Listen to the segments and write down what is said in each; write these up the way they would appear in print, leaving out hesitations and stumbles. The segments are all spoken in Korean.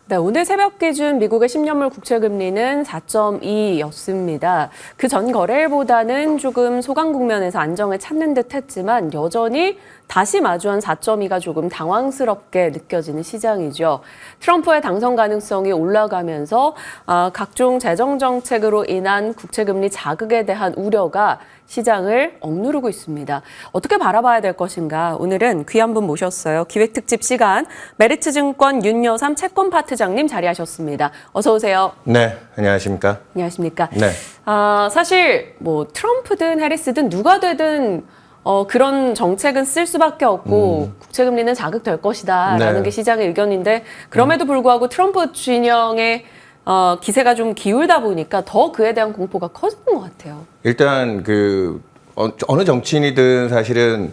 네, 오늘 새벽 기준 미국의 10년물 국채금리는 4.2였습니다. 그 전 거래일보다는 조금 소강 국면에서 안정을 찾는 듯 했지만 여전히 다시 마주한 4.2가 조금 당황스럽게 느껴지는 시장이죠. 트럼프의 당선 가능성이 올라가면서 각종 재정 정책으로 인한 국채금리 자극에 대한 우려가 시장을 억누르고 있습니다. 어떻게 바라봐야 될 것인가? 오늘은 귀한 분 모셨어요. 기획특집 시간 메리츠증권 윤여삼 채권파트장님 자리하셨습니다. 어서 오세요. 네, 안녕하십니까? 안녕하십니까? 네. 사실 뭐 트럼프든 해리스든 누가 되든 그런 정책은 쓸 수밖에 없고 국채금리는 자극될 것이다라는 네. 게 시장의 의견인데 그럼에도 불구하고 트럼프 진영의 기세가 좀 기울다 보니까 더 그에 대한 공포가 커지는 것 같아요. 일단 어느 정치인이든 사실은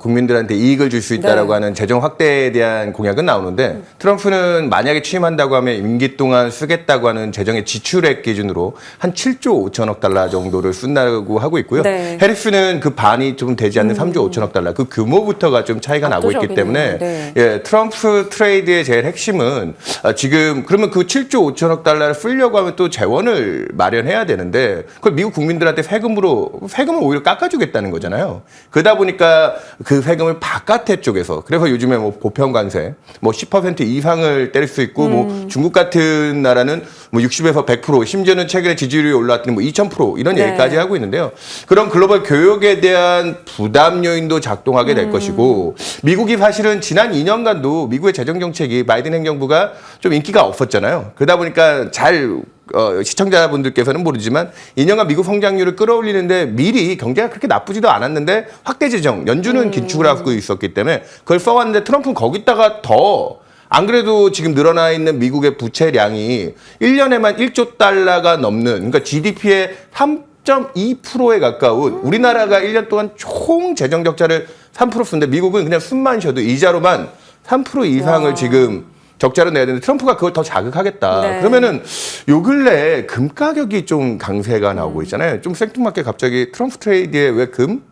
국민들한테 이익을 줄 수 있다라고 네. 하는 재정 확대에 대한 공약은 나오는데 트럼프는 만약에 취임한다고 하면 임기 동안 쓰겠다고 하는 재정의 지출액 기준으로 한 7조 5천억 달러 정도를 쓴다고 하고 있고요. 네. 해리스는 그 반이 좀 되지 않는 3조 5천억 달러 그 규모부터가 좀 차이가 나고 있기 때문에 네. 예, 트럼프 트레이드의 제일 핵심은 지금 그러면 그 7조 5천억 달러를 쓰려고 하면 또 재원을 마련해야 되는데 그걸 미국 국민들한테 세금을 오히려 깎아주겠다는 거잖아요. 그러다 보니까 그 세금을 바깥에 쪽에서 그래서 요즘에 뭐 보편 관세 뭐 10% 이상을 때릴 수 있고 뭐 중국 같은 나라는 뭐 60에서 100% 심지어는 최근에 지지율이 올라왔더니 뭐 2000% 이런 네. 얘기까지 하고 있는데요. 그런 글로벌 교역에 대한 부담 요인도 작동하게 될 것이고 미국이 사실은 지난 2년간도 미국의 재정 정책이 바이든 행정부가 좀 인기가 없었잖아요. 그러다 보니까 시청자분들께서는 모르지만 2년간 미국 성장률을 끌어올리는데 미리 경제가 그렇게 나쁘지도 않았는데 확대 재정, 연준은 긴축을 하고 있었기 때문에 그걸 써왔는데 트럼프는 거기다가 더 안 그래도 지금 늘어나 있는 미국의 부채량이 1년에만 1조 달러가 넘는 그러니까 GDP의 3.2%에 가까운 우리나라가 1년 동안 총 재정 적자를 3% 쓰는데 미국은 그냥 숨만 쉬어도 이자로만 3% 이상을 지금 적자로 내야 되는데 트럼프가 그걸 더 자극하겠다. 네. 그러면은 요 근래 금 가격이 좀 강세가 나오고 있잖아요. 좀 생뚱맞게 갑자기 트럼프 트레이드에 왜 금?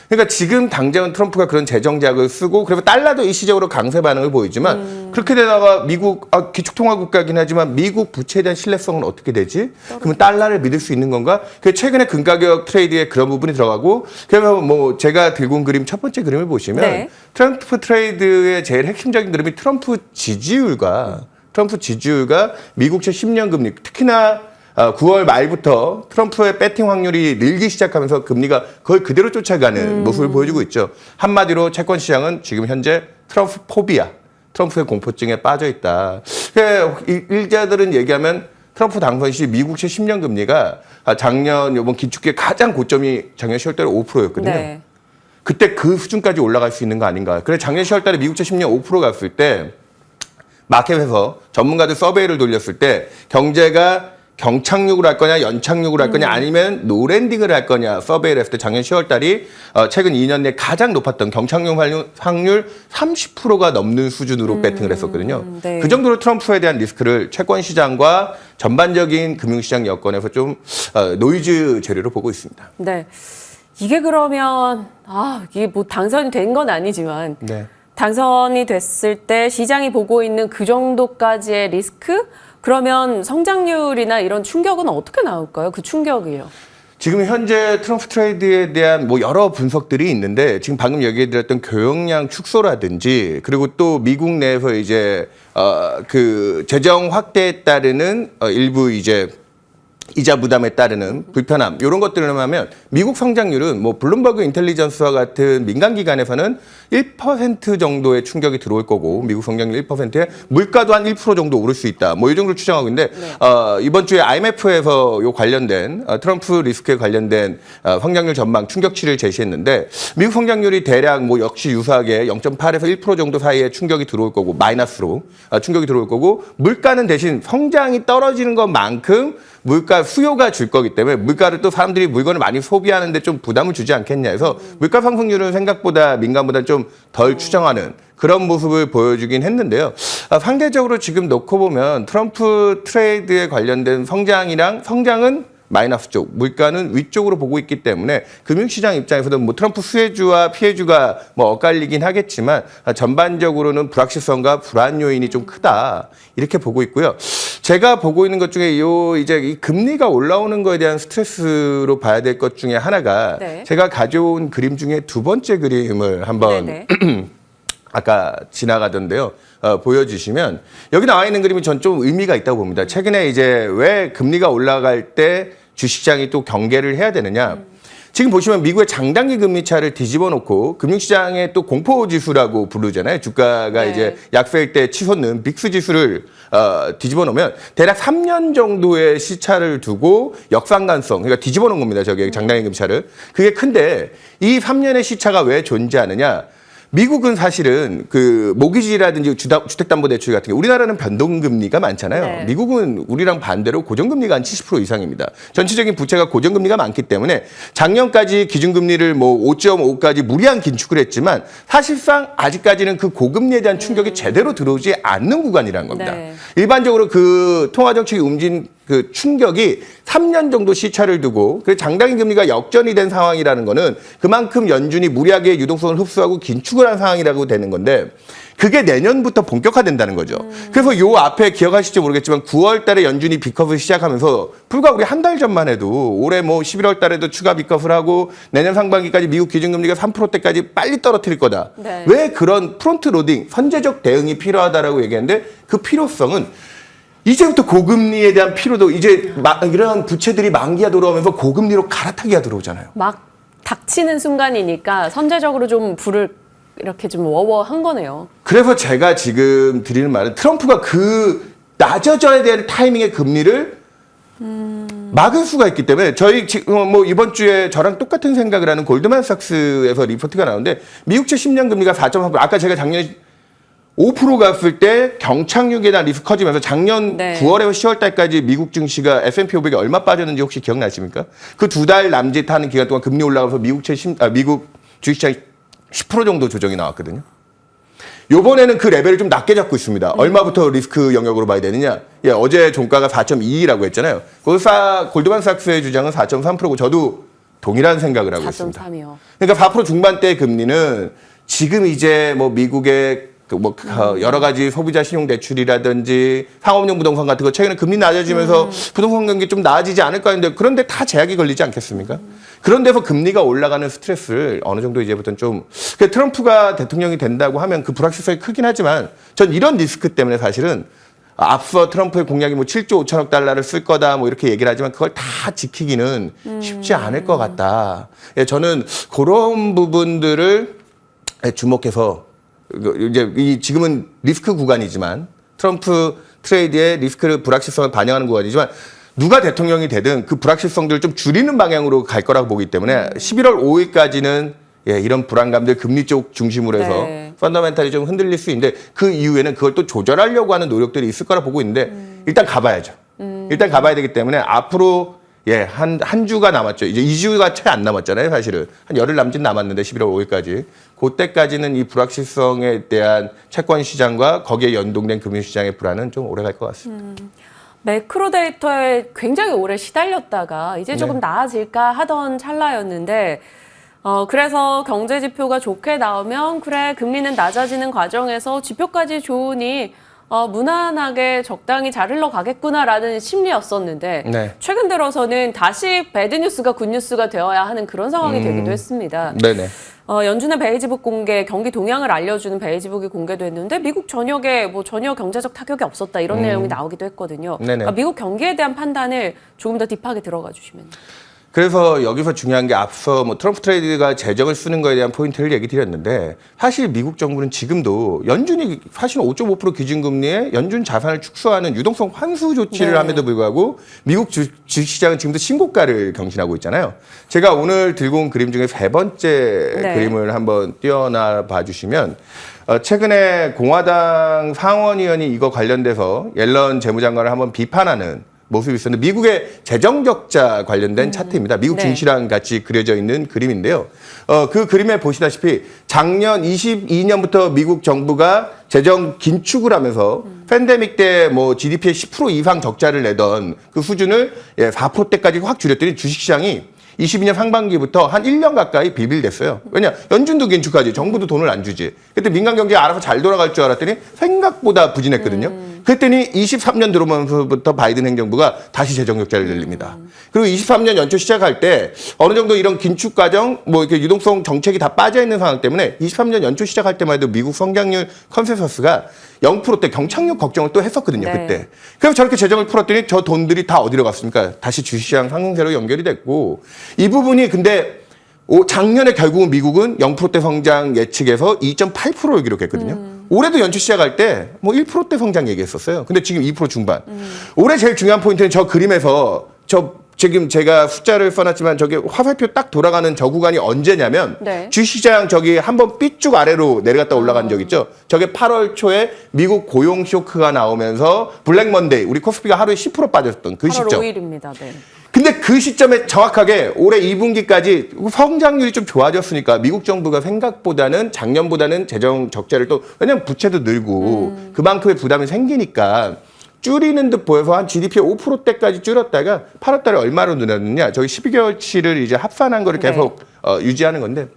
그러니까 지금 당장은 트럼프가 그런 재정 자극을 쓰고 그래서 달러도 일시적으로 강세 반응을 보이지만 그렇게 되다가 미국 기축통화국가긴 하지만 미국 부채에 대한 신뢰성은 어떻게 되지? 그러면 달러를 믿을 수 있는 건가? 그 최근에 금 가격 트레이드에 그런 부분이 들어가고 그래서 뭐 제가 들고 온 그림 첫 번째 그림을 보시면 네. 트럼프 트레이드의 제일 핵심적인 그림이 트럼프 지지율과 미국채 10년 금리 특히나 9월 말부터 트럼프의 배팅 확률이 늘기 시작하면서 금리가 거의 그대로 쫓아가는 모습을 보여주고 있죠. 한마디로 채권 시장은 지금 현재 트럼프 포비아, 트럼프의 공포증에 빠져 있다. 일자들은 얘기하면 트럼프 당선 시 미국채 10년 금리가 이번 기축기의 가장 고점이 작년 10월달에 5%였거든요. 네. 그때 그 수준까지 올라갈 수 있는 거 아닌가. 그래 작년 10월달에 미국채 10년 5% 갔을 때 마켓에서 전문가들 서베이를 돌렸을 때 경제가 경착륙을 할 거냐 연착륙을 할 거냐 아니면 노랜딩을 할 거냐 서베이를 했을 때 작년 10월 달이 최근 2년 내 가장 높았던 경착륙 확률 30%가 넘는 수준으로 배팅을 했었거든요. 네. 그 정도로 트럼프에 대한 리스크를 채권 시장과 전반적인 금융시장 여건에서 좀 노이즈 재료로 보고 있습니다. 네. 이게 그러면 이게 뭐 당선이 된 건 아니지만 네. 당선이 됐을 때 시장이 보고 있는 그 정도까지의 리스크? 그러면 성장률이나 이런 충격은 어떻게 나올까요? 그 충격이요. 지금 현재 트럼프 트레이드에 대한 뭐 여러 분석들이 있는데 지금 방금 얘기해드렸던 교역량 축소라든지 그리고 또 미국 내에서 이제 그 재정 확대에 따르는 일부 이제 이자 부담에 따르는 불편함 이런 것들을 하면 미국 성장률은 뭐 블룸버그 인텔리전스와 같은 민간 기관에서는 1% 정도의 충격이 들어올 거고 미국 성장률 1%에 물가도 한 1% 정도 오를 수 있다. 뭐 이 정도로 추정하고 있는데 이번 주에 IMF에서 요 관련된 트럼프 리스크에 관련된 성장률 전망 충격치를 제시했는데 미국 성장률이 대략 뭐 역시 유사하게 0.8에서 1% 정도 사이에 충격이 들어올 거고 마이너스로 충격이 들어올 거고 물가는 대신 성장이 떨어지는 것만큼 물가 수요가 줄 거기 때문에 물가를 또 사람들이 물건을 많이 소비하는데 좀 부담을 주지 않겠냐 해서 물가 상승률은 생각보다 민간보다 좀 덜 추정하는 그런 모습을 보여주긴 했는데요. 상대적으로 지금 놓고 보면 트럼프 트레이드에 관련된 성장은 마이너스 쪽, 물가는 위쪽으로 보고 있기 때문에 금융시장 입장에서도 뭐 트럼프 수혜주와 피해주가 뭐 엇갈리긴 하겠지만 전반적으로는 불확실성과 불안 요인이 좀 크다 이렇게 보고 있고요. 제가 보고 있는 것 중에 이제 이 금리가 올라오는 거에 대한 스트레스로 봐야 될 것 중에 하나가 네. 제가 가져온 그림 중에 두 번째 그림을 한번 아까 지나가던데요. 보여주시면 여기 나와 있는 그림이 전 좀 의미가 있다고 봅니다. 최근에 이제 왜 금리가 올라갈 때 주식시장이 또 경계를 해야 되느냐. 지금 보시면 미국의 장단기 금리 차를 뒤집어 놓고 금융시장의 또 공포지수라고 부르잖아요. 주가가 네. 이제 약세일 때 치솟는 빅스 지수를 뒤집어 놓으면 대략 3년 정도의 시차를 두고 역상관성, 그러니까 뒤집어 놓은 겁니다. 저기 장단기 금리 차를. 그게 큰데 이 3년의 시차가 왜 존재하느냐. 미국은 사실은 그 모기지라든지 주택담보대출 같은 게 우리나라는 변동금리가 많잖아요. 네. 미국은 우리랑 반대로 고정금리가 한 70% 이상입니다. 전체적인 부채가 고정금리가 많기 때문에 작년까지 기준금리를 뭐 5.5까지 무리한 긴축을 했지만 사실상 아직까지는 그 고금리에 대한 충격이 제대로 들어오지 않는 구간이라는 겁니다. 네. 일반적으로 그 통화정책이 움직인 그 충격이 3년 정도 시차를 두고 그 장단기 금리가 역전이 된 상황이라는 거는 그만큼 연준이 무리하게 유동성을 흡수하고 긴축을 한 상황이라고 되는 건데 그게 내년부터 본격화된다는 거죠. 그래서 요 앞에 기억하실지 모르겠지만 9월 달에 연준이 빅컵을 시작하면서 불과 우리 한 달 전만 해도 올해 뭐 11월 달에도 추가 빅컵을 하고 내년 상반기까지 미국 기준금리가 3%대까지 빨리 떨어뜨릴 거다. 네. 왜 그런 프론트 로딩, 선제적 대응이 필요하다라고 얘기했는데 그 필요성은 이제부터 고금리에 대한 피로도 이제 이런 부채들이 만기가 들어오면서 고금리로 갈아타기가 들어오잖아요. 막 닥치는 순간이니까 선제적으로 좀 불을 이렇게 좀 워워한 거네요. 그래서 제가 지금 드리는 말은 트럼프가 그 낮아져야 될 타이밍의 금리를 막을 수가 있기 때문에 저희 지금 뭐 이번 주에 저랑 똑같은 생각을 하는 골드만삭스에서 리포트가 나오는데 미국채 10년 금리가 4.3%, 아까 제가 작년에 5% 갔을 때 경착륙에 대한 리스크 커지면서 작년 네. 9월에서 10월 달까지 미국 증시가 S&P 500이 얼마 빠졌는지 혹시 기억나십니까? 그 2달 남짓하는 기간 동안 금리 올라가면서 미국 주식시장이 10% 정도 조정이 나왔거든요. 요번에는 그 레벨을 좀 낮게 잡고 있습니다. 얼마부터 리스크 영역으로 봐야 되느냐? 예, 어제 종가가 4.2라고 했잖아요. 골드만삭스의 주장은 4.3%고 저도 동일한 생각을 하고 있습니다. 4.3이요. 그러니까 4% 중반대 금리는 지금 이제 뭐 미국의 여러 가지 소비자 신용 대출이라든지 상업용 부동산 같은 거 최근에 금리 낮아지면서 부동산 경기 좀 나아지지 않을까 했는데 그런데 다 제약이 걸리지 않겠습니까? 그런 데서 금리가 올라가는 스트레스를 어느 정도 이제부터는 좀 트럼프가 대통령이 된다고 하면 그 불확실성이 크긴 하지만 전 이런 리스크 때문에 사실은 앞서 트럼프의 공약이 뭐 7조 5천억 달러를 쓸 거다 뭐 이렇게 얘기를 하지만 그걸 다 지키기는 쉽지 않을 것 같다. 예, 저는 그런 부분들을 주목해서 이제 지금은 리스크 구간이지만 트럼프 트레이드의 리스크를 불확실성을 반영하는 구간이지만 누가 대통령이 되든 그 불확실성들을 좀 줄이는 방향으로 갈 거라고 보기 때문에 11월 5일까지는 예, 이런 불안감들 금리 쪽 중심으로 해서 네. 펀더멘탈이 좀 흔들릴 수 있는데 그 이후에는 그걸 또 조절하려고 하는 노력들이 있을 거라 보고 있는데 일단 가봐야죠. 일단 가봐야 되기 때문에 앞으로 예, 한 주가 남았죠. 이제 2주가 채 안 남았잖아요, 사실은. 한 열흘 남짓 남았는데 11월 5일까지. 그때까지는 이 불확실성에 대한 채권 시장과 거기에 연동된 금융 시장의 불안은 좀 오래 갈 것 같습니다. 매크로 데이터에 굉장히 오래 시달렸다가 이제 조금 네. 나아질까 하던 찰나였는데 그래서 경제 지표가 좋게 나오면 그래 금리는 낮아지는 과정에서 지표까지 좋으니 무난하게 적당히 잘 흘러가겠구나라는 심리였었는데 네. 최근 들어서는 다시 배드뉴스가 굿뉴스가 되어야 하는 그런 상황이 되기도 했습니다. 네네. 연준의 베이지북 공개, 경기 동향을 알려주는 베이지북이 공개됐는데 미국 전역에 뭐 전혀 경제적 타격이 없었다 이런 내용이 나오기도 했거든요. 네네. 그러니까 미국 경기에 대한 판단을 조금 더 딥하게 들어가 주시면. 그래서 여기서 중요한 게 앞서 뭐 트럼프 트레이드가 재정을 쓰는 거에 대한 포인트를 얘기 드렸는데 사실 미국 정부는 지금도 연준이 사실 5.5% 기준금리에 연준 자산을 축소하는 유동성 환수 조치를 네. 함에도 불구하고 미국 주식시장은 지금도 신고가를 경신하고 있잖아요. 제가 오늘 들고 온 그림 중에 세 번째 네. 그림을 한번 띄어나 봐주시면 최근에 공화당 상원의원이 이거 관련돼서 옐런 재무장관을 한번 비판하는 모습이 있었는데 미국의 재정 적자 관련된 차트입니다. 미국 네. 증시랑 같이 그려져 있는 그림인데요. 그 그림에 보시다시피 작년 22년부터 미국 정부가 재정 긴축을 하면서 팬데믹 때 뭐 GDP의 10% 이상 적자를 내던 그 수준을 4%대까지 확 줄였더니 주식시장이 22년 상반기부터 한 1년 가까이 비빌댔어요. 왜냐? 연준도 긴축하지. 정부도 돈을 안 주지. 그때 민간 경제가 알아서 잘 돌아갈 줄 알았더니 생각보다 부진했거든요. 그랬더니 23년 들어오면서부터 바이든 행정부가 다시 재정 적자를 늘립니다. 그리고 23년 연초 시작할 때 어느 정도 이런 긴축 과정, 뭐 이렇게 유동성 정책이 다 빠져 있는 상황 때문에 23년 연초 시작할 때만 해도 미국 성장률 컨센서스가 0%대 경착륙 걱정을 또 했었거든요, 네. 그때. 그래서 저렇게 재정을 풀었더니 저 돈들이 다 어디로 갔습니까? 다시 주식시장 상승세로 연결이 됐고 이 부분이 근데 작년에 결국은 미국은 0%대 성장 예측에서 2.8%를 기록했거든요. 올해도 연초 시작할 때 뭐 1%대 성장 얘기했었어요. 근데 지금 2% 중반. 올해 제일 중요한 포인트는 저 그림에서 지금 제가 숫자를 써놨지만 저게 화살표 딱 돌아가는 저 구간이 언제냐면 네. 주시장 저기 한번 삐쭉 아래로 내려갔다 올라간 적 있죠. 저게 8월 초에 미국 고용 쇼크가 나오면서 블랙 먼데이 우리 코스피가 하루에 10% 빠졌던 그 8월 시점. 5일입니다. 네. 근데 그 시점에 정확하게 올해 2분기까지 성장률이 좀 좋아졌으니까 미국 정부가 생각보다는 작년보다는 재정 적자를 또 왜냐면 부채도 늘고 그만큼의 부담이 생기니까 줄이는 듯 보여서 한 GDP의 5%대까지 줄였다가 8월 달에 얼마로 늘었느냐. 저기 12개월치를 이제 합산한 거를 계속 유지하는 건데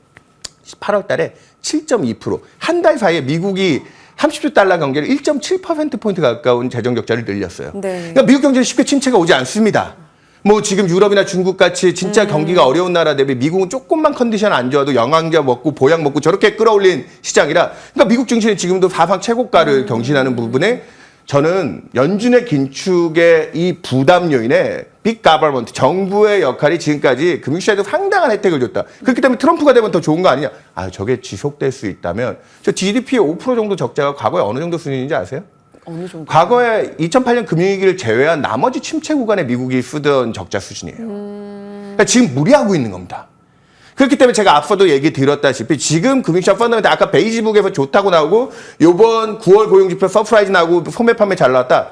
8월 달에 7.2%. 한 달 사이에 미국이 30조 달러 경제를 1.7%포인트 가까운 재정 적자를 늘렸어요. 네. 그러니까 미국 경제는 쉽게 침체가 오지 않습니다. 뭐 지금 유럽이나 중국 같이 진짜 경기가 어려운 나라 대비 미국은 조금만 컨디션 안 좋아도 영양제 먹고 보약 먹고 저렇게 끌어올린 시장이라 그러니까 미국 증시는 지금도 사상 최고가를 경신하는 부분에 저는 연준의 긴축의 이 부담 요인에 빅 가버먼트 정부의 역할이 지금까지 금융시장에도 상당한 혜택을 줬다. 그렇기 때문에 트럼프가 되면 더 좋은 거 아니냐. 저게 지속될 수 있다면 저 GDP의 5% 정도 적자가 과거에 어느 정도 수준인지 아세요? 어느 정도? 과거에 2008년 금융위기를 제외한 나머지 침체 구간에 미국이 쓰던 적자 수준이에요. 그러니까 지금 무리하고 있는 겁니다. 그렇기 때문에 제가 앞서도 얘기 드렸다시피 지금 금융시장 펀더멘탈 아까 베이지북에서 좋다고 나오고 요번 9월 고용지표 서프라이즈 나오고 소매 판매 잘 나왔다.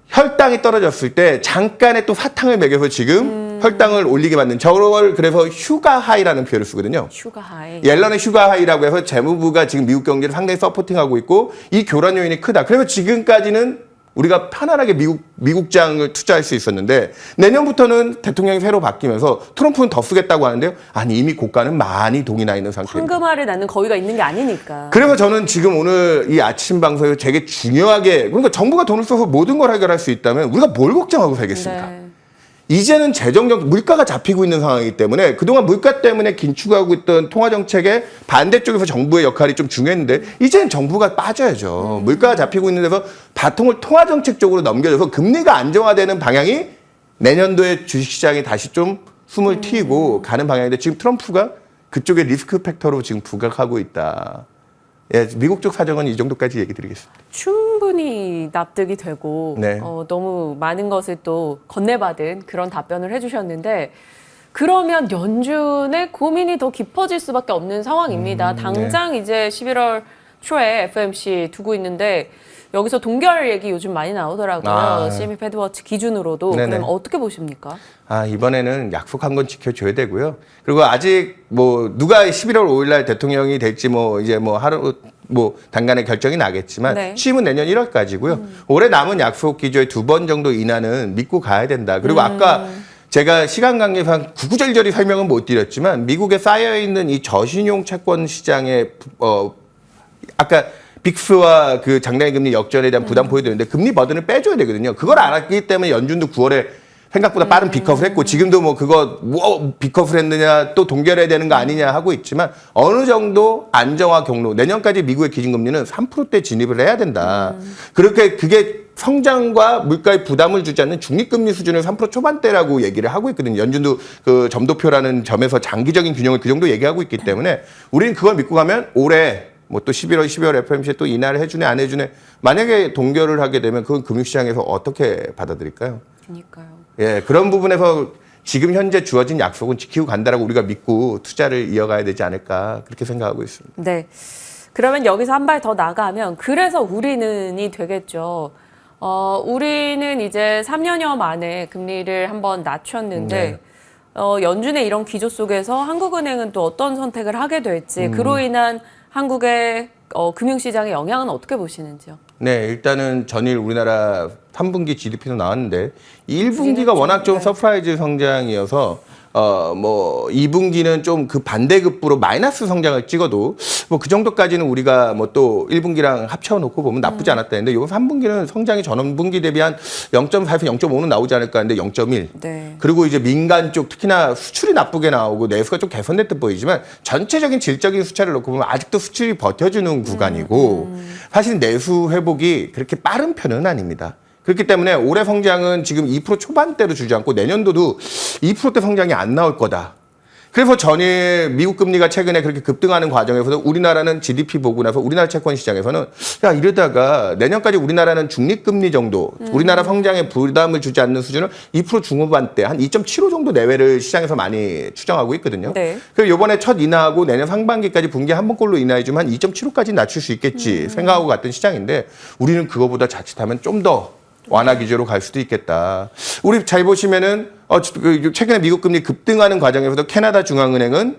혈당이 떨어졌을 때 잠깐의 또 사탕을 먹여서 지금 혈당을 올리게 만든 저걸 그래서 휴가 하이라는 표현을 쓰거든요. 휴가 하이. 옐런의 휴가 하이라고 해서 재무부가 지금 미국 경제를 상당히 서포팅하고 있고 이 교란 요인이 크다. 그래서 지금까지는 우리가 편안하게 미국장을 투자할 수 있었는데 내년부터는 대통령이 새로 바뀌면서 트럼프는 더 쓰겠다고 하는데요. 아니 이미 고가는 많이 동이 나 있는 상태입니다. 황금알을 낳는 거위가 있는 게 아니니까. 그래서 저는 지금 오늘 이 아침 방송에서 되게 중요하게 그러니까 정부가 돈을 써서 모든 걸 해결할 수 있다면 우리가 뭘 걱정하고 살겠습니까? 네. 이제는 재정적 물가가 잡히고 있는 상황이기 때문에 그동안 물가 때문에 긴축하고 있던 통화정책의 반대쪽에서 정부의 역할이 좀 중요했는데 이제는 정부가 빠져야죠. 물가가 잡히고 있는 데서 바통을 통화정책 쪽으로 넘겨줘서 금리가 안정화되는 방향이 내년도에 주식시장이 다시 좀 숨을 튀고 가는 방향인데 지금 트럼프가 그쪽에 리스크 팩터로 지금 부각하고 있다. 예, 미국 쪽 사정은 이 정도까지 얘기 드리겠습니다. 충분히 납득이 되고 네. 너무 많은 것을 또 건네받은 그런 답변을 해주셨는데 그러면 연준의 고민이 더 깊어질 수밖에 없는 상황입니다. 당장 이제 11월 초에 FOMC 두고 있는데 여기서 동결 얘기 요즘 많이 나오더라고요. CME 패드워치 기준으로도. 네네. 그럼 어떻게 보십니까? 이번에는 약속한 건 지켜줘야 되고요. 그리고 아직 뭐 누가 11월 5일 날 대통령이 될지 뭐 이제 뭐 하루 뭐 단간에 결정이 나겠지만 네. 취임은 내년 1월까지고요. 올해 남은 약속 기조의 2번 정도 인하는 믿고 가야 된다. 그리고 아까 제가 시간 관계상 구구절절히 설명은 못 드렸지만 미국에 쌓여 있는 이 저신용 채권 시장의 아까 빅스와 그 장단기 금리 역전에 대한 부담 보여드렸는데 금리 버든을 빼줘야 되거든요. 그걸 알았기 때문에 연준도 9월에 생각보다 빠른 빅컷을 했고 지금도 뭐 그거 뭐 빅컷을 했느냐 또 동결해야 되는 거 아니냐 하고 있지만 어느 정도 안정화 경로 내년까지 미국의 기준금리는 3%대 진입을 해야 된다. 그렇게 그게 성장과 물가에 부담을 주지 않는 중립금리 수준을 3% 초반대라고 얘기를 하고 있거든요. 연준도 그 점도표라는 점에서 장기적인 균형을 그 정도 얘기하고 있기 때문에 우리는 그걸 믿고 가면 올해 뭐 또 11월, 12월 FOMC에 또 인하를 해주네 안 해주네 만약에 동결을 하게 되면 그건 금융시장에서 어떻게 받아들일까요? 그러니까요. 예, 그런 부분에서 지금 현재 주어진 약속은 지키고 간다라고 우리가 믿고 투자를 이어가야 되지 않을까 그렇게 생각하고 있습니다. 네. 그러면 여기서 한 발 더 나가면 그래서 우리는이 되겠죠. 우리는 이제 3년여 만에 금리를 한번 낮췄는데 연준의 이런 기조 속에서 한국은행은 또 어떤 선택을 하게 될지 그로 인한 한국의 금융시장의 영향은 어떻게 보시는지요? 네, 일단은 전일 우리나라 3분기 GDP도 나왔는데 1분기가 워낙 좀 서프라이즈 성장이어서 뭐 2분기는 좀 그 반대급부로 마이너스 성장을 찍어도 뭐 그 정도까지는 우리가 뭐 또 1분기랑 합쳐놓고 보면 나쁘지 않았다 했는데 이번 3분기는 성장이 전분기 대비 한 0.4에서 0.5는 나오지 않을까 했는데 0.1. 네. 그리고 이제 민간 쪽 특히나 수출이 나쁘게 나오고 내수가 좀 개선될 듯 보이지만 전체적인 질적인 수치를 놓고 보면 아직도 수출이 버텨주는 구간이고 사실 내수 회복이 그렇게 빠른 편은 아닙니다. 그렇기 때문에 올해 성장은 지금 2% 초반대로 주지 않고 내년도도 2%대 성장이 안 나올 거다. 그래서 전일 미국 금리가 최근에 그렇게 급등하는 과정에서도 우리나라는 GDP 보고 나서 우리나라 채권 시장에서는 야 이러다가 내년까지 우리나라는 중립금리 정도 우리나라 성장에 부담을 주지 않는 수준을 2% 중후반대 한 2.75 정도 내외를 시장에서 많이 추정하고 있거든요. 네. 그래서 이번에 첫 인하하고 내년 상반기까지 분기 한 번꼴로 인하해주면 한 2.75까지 낮출 수 있겠지 생각하고 갔던 시장인데 우리는 그거보다 자칫하면 좀 더 완화 기조로 갈 수도 있겠다. 우리 잘 보시면은 최근에 미국 금리 급등하는 과정에서도 캐나다 중앙은행은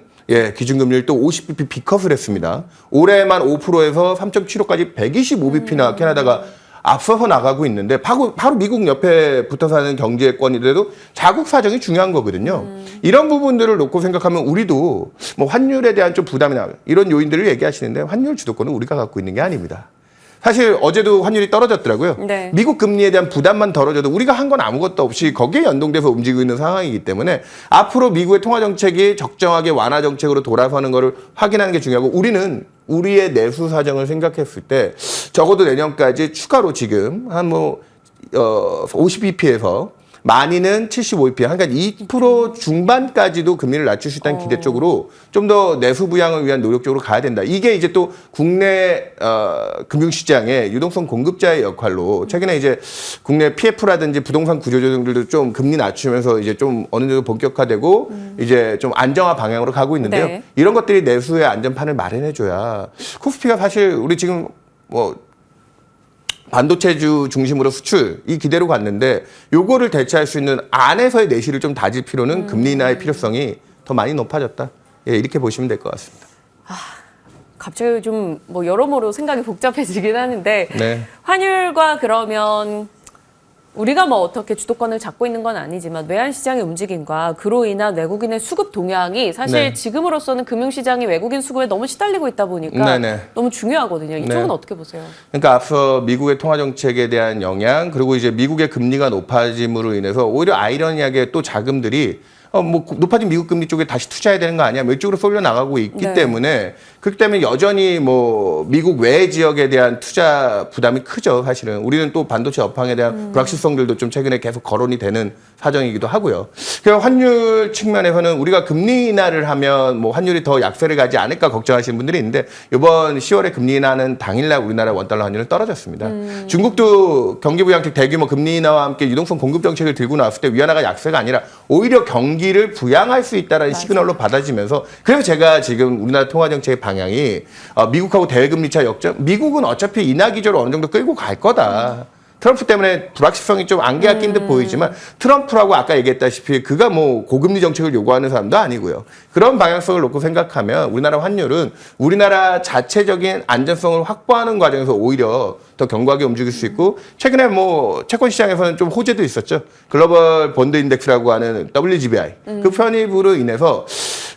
기준금리를 또 50bp 비컷을 했습니다. 올해만 5%에서 3.75까지 125bp나 캐나다가 앞서서 나가고 있는데 바로 미국 옆에 붙어 사는 경제권이라도 자국 사정이 중요한 거거든요. 이런 부분들을 놓고 생각하면 우리도 뭐 환율에 대한 좀 부담이나 이런 요인들을 얘기하시는데 환율 주도권은 우리가 갖고 있는 게 아닙니다. 사실 어제도 환율이 떨어졌더라고요. 네. 미국 금리에 대한 부담만 덜어져도 우리가 한 건 아무것도 없이 거기에 연동돼서 움직이고 있는 상황이기 때문에 앞으로 미국의 통화 정책이 적정하게 완화 정책으로 돌아서는 것을 확인하는 게 중요하고 우리는 우리의 내수 사정을 생각했을 때 적어도 내년까지 추가로 지금 한 50bp에서 많이는 75bp, 그러니까 2% 중반까지도 금리를 낮출 수 있다는 기대 쪽으로 좀 더 내수 부양을 위한 노력 쪽으로 가야 된다. 이게 이제 또 국내 금융시장의 유동성 공급자의 역할로 최근에 이제 국내 PF라든지 부동산 구조조정들도 좀 금리 낮추면서 이제 좀 어느 정도 본격화되고 이제 좀 안정화 방향으로 가고 있는데요. 네. 이런 것들이 내수의 안전판을 마련해줘야 코스피가 사실 우리 지금 반도체주 중심으로 수출 이 기대로 갔는데 요거를 대체할 수 있는 안에서의 내실을 좀 다질 필요는 금리 인하의 필요성이 더 많이 높아졌다. 이렇게 보시면 될 것 같습니다. 갑자기 좀 뭐 여러모로 생각이 복잡해지긴 하는데 네. 환율과 그러면 우리가 뭐 어떻게 주도권을 잡고 있는 건 아니지만 외환 시장의 움직임과 그로 인한 외국인의 수급 동향이 사실 네. 지금으로서는 금융시장이 외국인 수급에 너무 시달리고 있다 보니까 네네. 너무 중요하거든요. 이쪽은 네. 어떻게 보세요? 그러니까 앞서 미국의 통화 정책에 대한 영향 그리고 이제 미국의 금리가 높아짐으로 인해서 오히려 아이러니하게 또 자금들이 뭐 높아진 미국 금리 쪽에 다시 투자해야 되는 거 아니야? 뭐 이쪽으로 쏠려 나가고 있기 네. 때문에 그렇기 때문에 여전히 뭐 미국 외 지역에 대한 투자 부담이 크죠. 사실은 우리는 또 반도체 업황에 대한 불확실성들도 좀 최근에 계속 거론이 되는 사정이기도 하고요. 그래서 환율 측면에서는 우리가 금리 인하를 하면 뭐 환율이 더 약세를 가지 않을까 걱정하시는 분들이 있는데 이번 10월에 금리 인하는 당일날 우리나라 원달러 환율은 떨어졌습니다. 중국도 경기부양책 대규모 금리 인하와 함께 유동성 공급 정책을 들고 나왔을 때 위안화가 약세가 아니라 오히려 경기를 부양할 수 있다는 시그널로 받아지면서 그래서 제가 지금 우리나라 통화 정책의 방향이 미국하고 대외금리 차 역전 미국은 어차피 인하 기조를 어느 정도 끌고 갈 거다. 트럼프 때문에 불확실성이 좀 안개가 낀 듯 보이지만 트럼프라고 아까 얘기했다시피 그가 뭐 고금리 정책을 요구하는 사람도 아니고요. 그런 방향성을 놓고 생각하면 우리나라 환율은 우리나라 자체적인 안전성을 확보하는 과정에서 오히려 더 견고하게 움직일 수 있고 최근에 뭐 채권 시장에서는 좀 호재도 있었죠. 글로벌 본드 인덱스라고 하는 WGBI 그 편입으로 인해서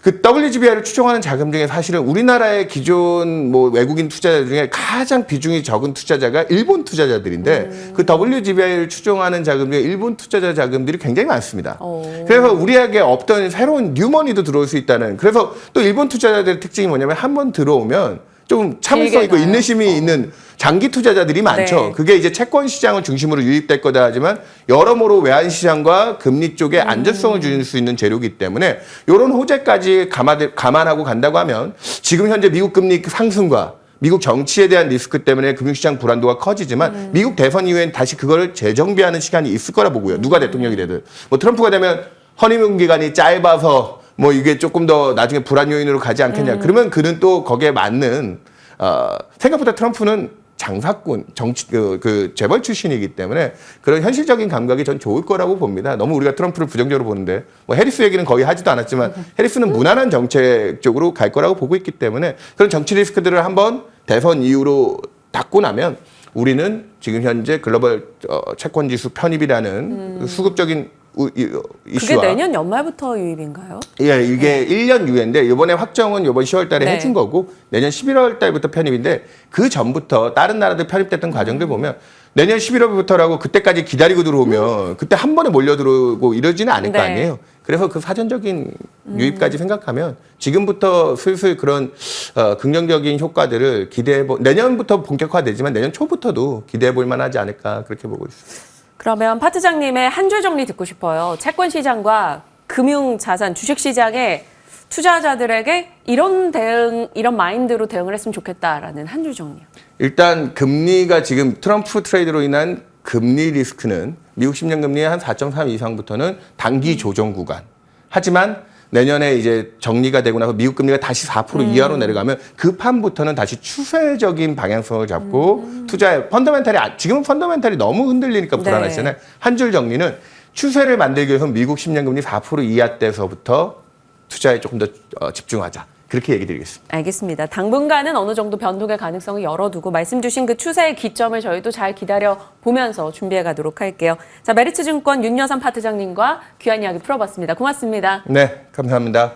그 WGBI를 추종하는 자금 중에 사실은 우리나라의 기존 뭐 외국인 투자자 중에 가장 비중이 적은 투자자가 일본 투자자들인데 그 WGBI를 추종하는 자금 중에 일본 투자자 자금들이 굉장히 많습니다. 그래서 우리에게 없던 새로운 뉴머니도 들어올 수 있다는 그래서 또 일본 투자자들의 특징이 뭐냐면 한번 들어오면 좀 참을성 있고 인내심이 있는 장기 투자자들이 많죠. 네. 그게 이제 채권 시장을 중심으로 유입될 거다 하지만 여러모로 외환 시장과 금리 쪽에 안전성을 줄 수 있는 재료이기 때문에 이런 호재까지 감안하고 간다고 하면 지금 현재 미국 금리 상승과 미국 정치에 대한 리스크 때문에 금융시장 불안도가 커지지만 미국 대선 이후엔 다시 그걸 재정비하는 시간이 있을 거라 보고요. 누가 대통령이 되든. 뭐 트럼프가 되면 허니문 기간이 짧아서 뭐 이게 조금 더 나중에 불안 요인으로 가지 않겠냐. 그러면 그는 또 거기에 맞는 생각보다 트럼프는 장사꾼, 정치 그 재벌 출신이기 때문에 그런 현실적인 감각이 전 좋을 거라고 봅니다. 너무 우리가 트럼프를 부정적으로 보는데 뭐 해리스 얘기는 거의 하지도 않았지만 해리스는 무난한 정책 쪽으로 갈 거라고 보고 있기 때문에 그런 정치 리스크들을 한번 대선 이후로 닦고 나면 우리는 지금 현재 글로벌 채권 지수 편입이라는 수급적인 그게 이슈와 내년 연말부터 유입인가요? 예, 이게 1년 유예인데 이번에 확정은 이번 10월 달에 네. 해준 거고 내년 11월 달부터 편입인데 그 전부터 다른 나라들 편입됐던 과정들 보면 내년 11월부터라고 그때까지 기다리고 들어오면 그때 한 번에 몰려 들어오고 이러지는 않을 거 네. 아니에요. 그래서 그 사전적인 유입까지 생각하면 지금부터 슬슬 그런 긍정적인 효과들을 내년부터 본격화되지만 내년 초부터도 기대해 볼 만하지 않을까 그렇게 보고 있습니다. 그러면 파트장님의 한 줄 정리 듣고 싶어요. 채권 시장과 금융 자산, 주식 시장에 투자자들에게 이런 마인드로 대응을 했으면 좋겠다라는 한 줄 정리요. 일단 금리가 지금 트럼프 트레이드로 인한 금리 리스크는 미국 10년 금리의 한 4.3 이상부터는 단기 조정 구간. 하지만 내년에 이제 정리가 되고 나서 미국 금리가 다시 4% 이하로 내려가면 그 판부터는 다시 추세적인 방향성을 잡고 투자에 지금은 펀더멘탈이 너무 흔들리니까 네. 불안하시잖아요. 한 줄 정리는 추세를 만들기 위해서 미국 10년 금리 4% 이하 때서부터 투자에 조금 더 집중하자. 그렇게 얘기 드리겠습니다. 알겠습니다. 당분간은 어느 정도 변동의 가능성을 열어두고 말씀 주신 그 추세의 기점을 저희도 잘 기다려 보면서 준비해 가도록 할게요. 자, 메리츠증권 윤여삼 파트장님과 귀한 이야기 풀어봤습니다. 고맙습니다. 네, 감사합니다.